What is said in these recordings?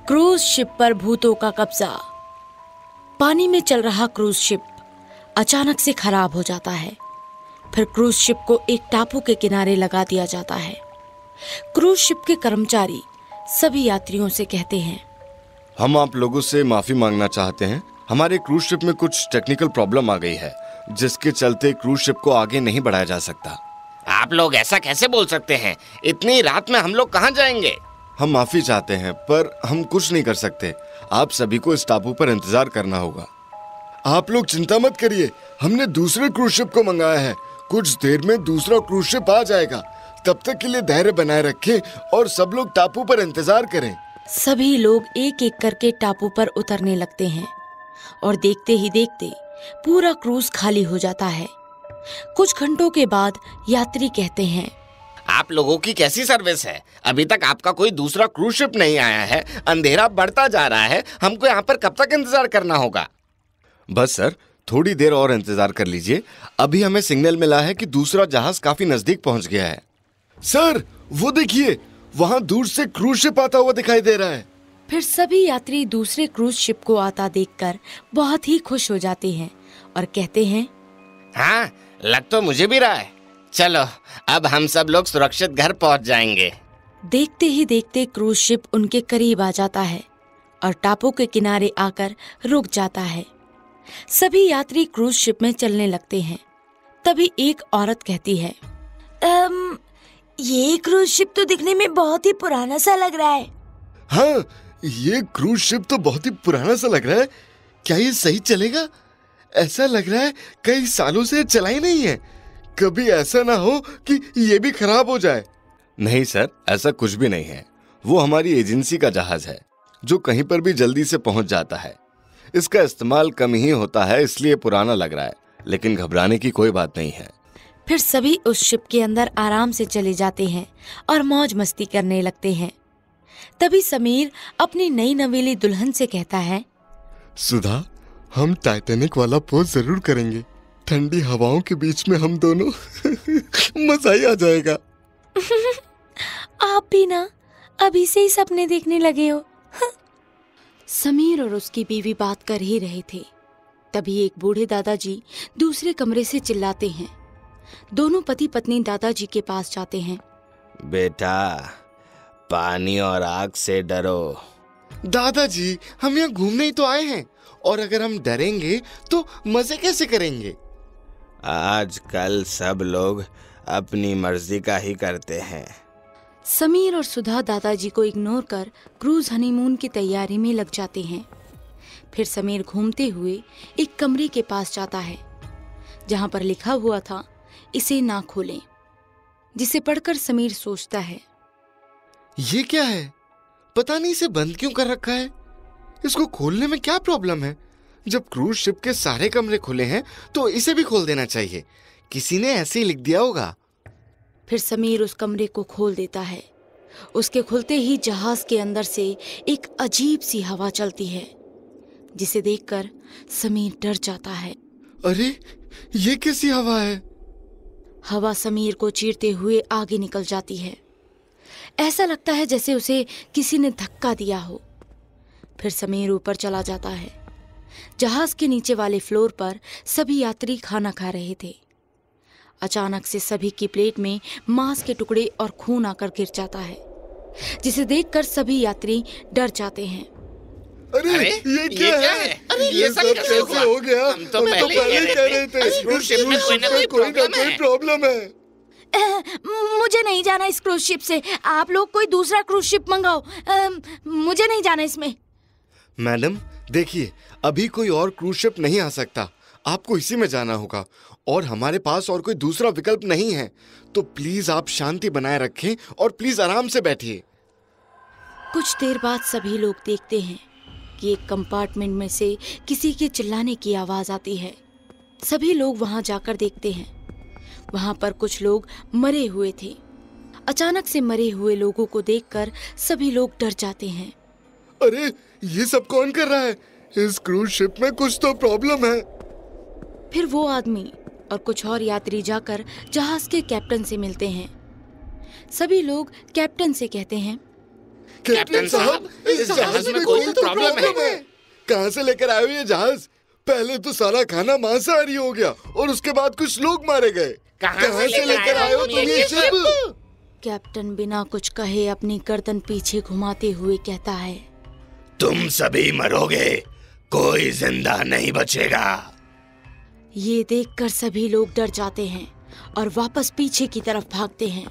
Cruise ship पर भूतों का कब्जा। पानी में चल रहा क्रूज शिप अचानक से खराब हो जाता है। फिर क्रूज शिप को एक टापू के किनारे लगा दिया जाता है। क्रूज शिप के कर्मचारी सभी यात्रियों से कहते हैं, हम आप लोगों से माफी मांगना चाहते हैं। हमारे क्रूज शिप में कुछ टेक्निकल प्रॉब्लम आ गई है, जिसके चलते क्रूज शिप को आगे नहीं बढ़ाया जा सकता। आप लोग ऐसा कैसे बोल सकते हैं? इतनी रात में हम लोग कहाँ जाएंगे? हम माफी चाहते हैं, पर हम कुछ नहीं कर सकते। आप सभी को इस टापू पर इंतजार करना होगा। आप लोग चिंता मत करिए, हमने दूसरे क्रूज शिप को मंगाया है। कुछ देर में दूसरा क्रूज शिप आ जाएगा। तब तक के लिए धैर्य बनाए रखें और सब लोग टापू पर इंतजार करें। सभी लोग एक एक करके टापू पर उतरने लगते हैं और देखते ही देखते पूरा क्रूज खाली हो जाता है। कुछ घंटों के बाद यात्री कहते हैं, आप लोगों की कैसी सर्विस है? अभी तक आपका कोई दूसरा क्रूज शिप नहीं आया है। अंधेरा बढ़ता जा रहा है। हमको यहाँ पर कब तक इंतजार करना होगा? बस सर, थोड़ी देर और इंतजार कर लीजिए। अभी हमें सिग्नल मिला है कि दूसरा जहाज काफी नजदीक पहुंच गया है। सर, वो देखिए, वहाँ दूर से क्रूज शिप आता हुआ दिखाई दे रहा है। फिर सभी यात्री दूसरे क्रूज शिप को आता देखकर बहुत ही खुश हो जाते हैं और कहते हैं, हाँ, लग तो मुझे भी रहा है। चलो, अब हम सब लोग सुरक्षित घर पहुंच जाएंगे। देखते ही देखते क्रूज शिप उनके करीब आ जाता है और टापू के किनारे आकर रुक जाता है। सभी यात्री क्रूज शिप में चलने लगते हैं। तभी एक औरत कहती है, ये क्रूज शिप तो दिखने में बहुत ही पुराना सा लग रहा है। हाँ, ये क्रूज शिप तो बहुत ही पुराना सा लग रहा है। क्या ये सही चलेगा? ऐसा लग रहा है कई सालों से चला ही नहीं है। कभी ऐसा ना हो कि ये भी खराब हो जाए। नहीं सर, ऐसा कुछ भी नहीं है। वो हमारी एजेंसी का जहाज है जो कहीं पर भी जल्दी से पहुंच जाता है। इसका इस्तेमाल कम ही होता है, इसलिए पुराना लग रहा है, लेकिन घबराने की कोई बात नहीं है। फिर सभी उस शिप के अंदर आराम से चले जाते हैं और मौज मस्ती करने लगते हैं। तभी समीर अपनी नई नवेली दुल्हन से कहता है, सुधा, हम टाइटैनिक वाला पोज जरूर करेंगे। ठंडी हवाओं के बीच में हम दोनों मजा ही आ जाएगा। आप भी ना अभी से ही सपने देखने लगे हो। समीर और उसकी बीवी बात कर ही रहे थे। तभी एक बूढ़े दादाजी दूसरे कमरे से चिल्लाते हैं। दोनों पति पत्नी दादाजी के पास जाते हैं। बेटा, पानी और आग से डरो। दादाजी, हम यहाँ घूमने ही तो आए हैं, और अगर हम डरेंगे तो मजे कैसे करेंगे? आजकल सब लोग अपनी मर्जी का ही करते हैं। समीर और सुधा दादाजी को इग्नोर कर क्रूज हनीमून की तैयारी में लग जाते हैं। फिर समीर घूमते हुए एक कमरे के पास जाता है जहां पर लिखा हुआ था, इसे ना खोलें, जिसे पढ़कर समीर सोचता है, ये क्या है? पता नहीं इसे बंद क्यों कर रखा है। इसको खोलने में क्या प्रॉब्लम है? जब क्रूज शिप के सारे कमरे खुले हैं तो इसे भी खोल देना चाहिए। किसी ने ऐसे ही लिख दिया होगा। फिर समीर उस कमरे को खोल देता है। उसके खुलते ही जहाज के अंदर से एक अजीब सी हवा चलती है, जिसे देखकर समीर डर जाता है। अरे, ये कैसी हवा है? हवा समीर को चीरते हुए आगे निकल जाती है। ऐसा लगता है जैसे उसे किसी ने धक्का दिया हो। फिर समीर ऊपर चला जाता है। जहाज के नीचे वाले फ्लोर पर सभी यात्री खाना खा रहे थे। अचानक से सभी की प्लेट में मांस के टुकड़े और खून आकर गिर जाता है, जिसे देखकर सभी यात्री डर जाते हैं। अरे, ये क्या है? अरे, ये सब कैसे हो गया? हम तो पहले ही कह रहे थे क्रूज शिप में कोई ना कोई प्रॉब्लम है। मुझे नहीं जाना इस क्रूज शिप से। आप लोग कोई दूसरा क्रूज शिप मंगाओ। मुझे नहीं जाना इसमें। मैडम देखिए, अभी कोई और क्रूज शिप नहीं आ सकता। आपको इसी में जाना होगा और हमारे पास और कोई दूसरा विकल्प नहीं है। तो प्लीज आप शांति बनाए रखें और प्लीज आराम से बैठिए। कुछ देर बाद सभी लोग देखते हैं कि एक कंपार्टमेंट में से किसी के चिल्लाने की आवाज आती है। सभी लोग वहां जाकर देखते हैं। वहां पर कुछ लोग मरे हुए थे। अचानक से मरे हुए लोगों को देखकर सभी लोग डर जाते हैं। अरे, ये सब कौन कर रहा है? इस क्रूज शिप में कुछ तो प्रॉब्लम है। फिर वो आदमी और कुछ और यात्री जाकर जहाज के कैप्टन से मिलते हैं। सभी लोग कैप्टन से कहते हैं, कैप्टन साहब, इस जहाज में कोई तो प्रॉब्लम है। कहाँ से लेकर आए हो ये जहाज? पहले तो सारा खाना मांसाहारी हो गया और उसके बाद कुछ लोग मारे गए। कहाँ से लेकर आए हो तुम ये शिप? कैप्टन बिना कुछ कहे अपनी गर्दन पीछे घुमाते हुए कहता है, तुम सभी मरोगे, कोई जिंदा नहीं बचेगा। ये देखकर सभी लोग डर जाते हैं और वापस पीछे की तरफ भागते हैं।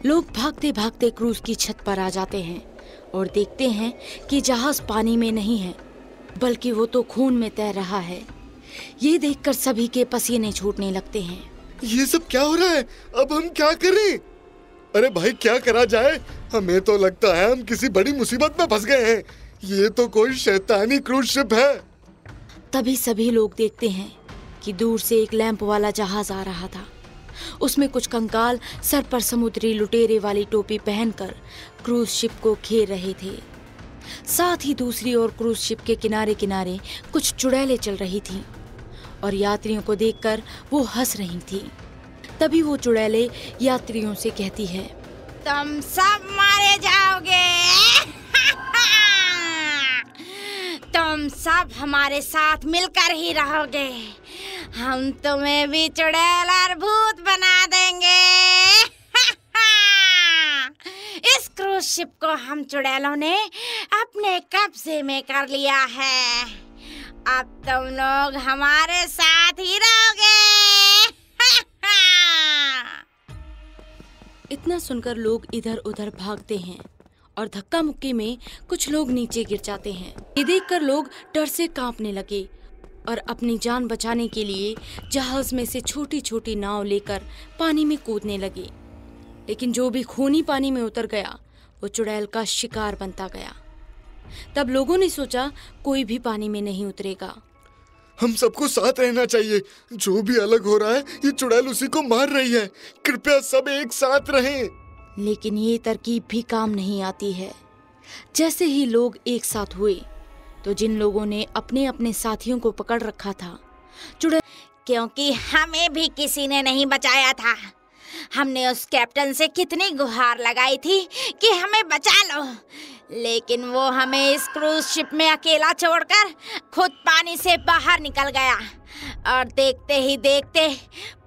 लोग भागते भागते क्रूज की छत पर आ जाते हैं और देखते हैं कि जहाज पानी में नहीं है, बल्कि वो तो खून में तैर रहा है। ये देखकर सभी के पसीने छूटने लगते हैं। ये सब क्या हो रहा है? अब हम क्या करें? अरे भाई, क्या करा जाए? हमें तो लगता है हम किसी बड़ी मुसीबत में फंस गए हैं। ये तो कोई शैतानी क्रूज शिप है। तभी सभी लोग देखते हैं कि दूर से एक लैंप वाला जहाज आ रहा था। उसमें कुछ कंकाल सर पर समुद्री लुटेरे वाली टोपी पहनकर क्रूज शिप को घेर रहे थे। साथ ही दूसरी ओर क्रूज शिप के किनारे किनारे कुछ चुड़ैलें चल रही थीं और यात्रियों को देखकर वो हंस रही थीं। तभी वो चुड़ैलें यात्रियों से कहती है, तुम सब मारे जाओगे। तुम सब हमारे साथ मिलकर ही रहोगे। हम तुम्हें भी चुड़ैल और भूत बना देंगे। इस क्रूज शिप को हम चुड़ैलों ने अपने कब्जे में कर लिया है। अब तुम लोग हमारे साथ ही रहोगे। इतना सुनकर लोग इधर उधर भागते हैं और धक्का मुक्की में कुछ लोग नीचे गिर जाते हैं। ये देखकर लोग डर से कांपने लगे और अपनी जान बचाने के लिए जहाज में से छोटी छोटी नाव लेकर पानी में कूदने लगे। लेकिन जो भी खूनी पानी में उतर गया वो चुड़ैल का शिकार बनता गया। तब लोगों ने सोचा कोई भी पानी में नहीं उतरेगा। हम सबको साथ रहना चाहिए। जो भी अलग हो रहा है, ये चुड़ैल उसी को मार रही है। कृपया सब एक साथ रहें। लेकिन ये तरकीब भी काम नहीं आती है। जैसे ही लोग एक साथ हुए तो जिन लोगों ने अपने अपने साथियों को पकड़ रखा था, चुड़ैल, क्योंकि हमें भी किसी ने नहीं बचाया था। हमने उस कैप्टन से कितनी गुहार लगाई थी कि हमें बचा लो, लेकिन वो हमें इस क्रूज शिप में अकेला छोड़कर खुद पानी से बाहर निकल गया और देखते ही देखते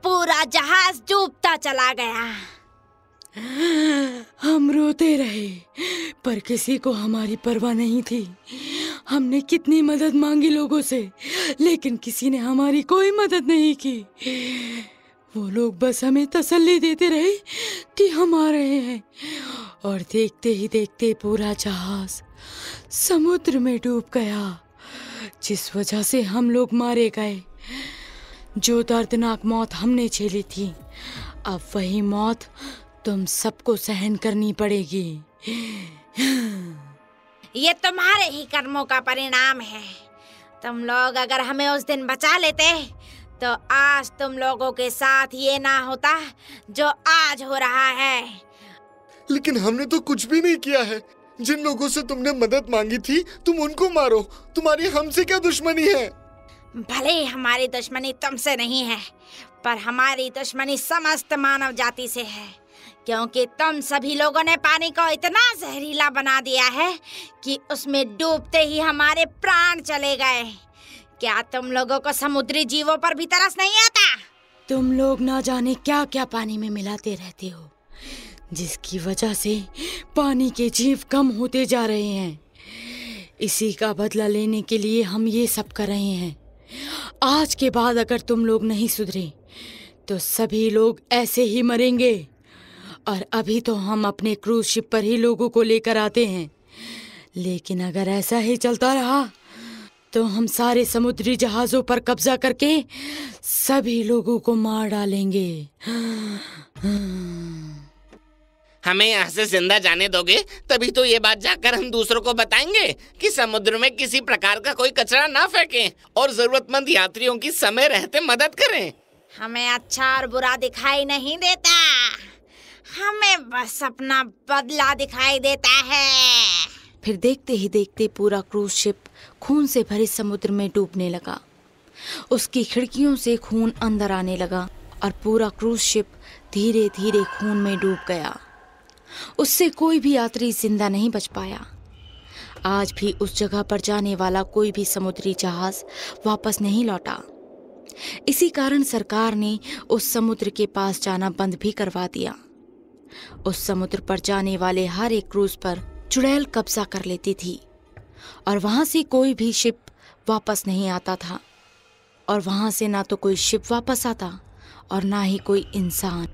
पूरा जहाज डूबता चला गया। हम रोते रहे पर किसी को हमारी परवाह नहीं थी। हमने कितनी मदद मांगी लोगों से, लेकिन किसी ने हमारी कोई मदद नहीं की। वो लोग बस हमें तसल्ली देते रहे कि हम आ रहे हैं और देखते ही देखते पूरा जहाज समुद्र में डूब गया, जिस वजह से हम लोग मारे गए। जो दर्दनाक मौत हमने झेली थी, अब वही मौत तुम सबको सहन करनी पड़ेगी। ये तुम्हारे ही कर्मों का परिणाम है। तुम लोग अगर हमें उस दिन बचा लेते तो आज तुम लोगों के साथ ये ना होता जो आज हो रहा है। लेकिन हमने तो कुछ भी नहीं किया है। जिन लोगों से तुमने मदद मांगी थी, तुम उनको मारो। तुम्हारी हमसे क्या दुश्मनी है? भले ही हमारी दुश्मनी तुमसे नहीं है, पर हमारी दुश्मनी समस्त मानव जाति से है, क्योंकि तुम सभी लोगों ने पानी को इतना जहरीला बना दिया है कि उसमें डूबते ही हमारे प्राण चले गए। क्या तुम लोगों को समुद्री जीवों पर भी तरस नहीं आता? तुम लोग ना जाने क्या क्या पानी में मिलाते रहते हो, जिसकी वजह से पानी के जीव कम होते जा रहे हैं। इसी का बदला लेने के लिए हम ये सब कर रहे हैं। आज के बाद अगर तुम लोग नहीं सुधरे तो सभी लोग ऐसे ही मरेंगे। और अभी तो हम अपने क्रूज शिप पर ही लोगों को लेकर आते हैं, लेकिन अगर ऐसा ही चलता रहा तो हम सारे समुद्री जहाजों पर कब्जा करके सभी लोगों को मार डालेंगे। हमें यहाँ से जिंदा जाने दोगे? तभी तो ये बात जाकर हम दूसरों को बताएंगे कि समुद्र में किसी प्रकार का कोई कचरा ना फेंकें और जरूरतमंद यात्रियों की समय रहते मदद करें। हमें अच्छा और बुरा दिखाई नहीं देता, हमें बस अपना बदला दिखाई देता है। फिर देखते ही देखते पूरा क्रूज शिप खून से भरे समुद्र में डूबने लगा। उसकी खिड़कियों से खून अंदर आने लगा और पूरा क्रूज शिप धीरे धीरे खून में डूब गया। उससे कोई भी यात्री जिंदा नहीं बच पाया। आज भी उस जगह पर जाने वाला कोई भी समुद्री जहाज वापस नहीं लौटा। इसी कारण सरकार ने उस समुद्र के पास जाना बंद भी करवा दिया। उस समुद्र पर जाने वाले हर एक क्रूज पर चुड़ैल कब्जा कर लेती थी और वहां से कोई भी शिप वापस नहीं आता था। और वहां से ना तो कोई शिप वापस आता और ना ही कोई इंसान।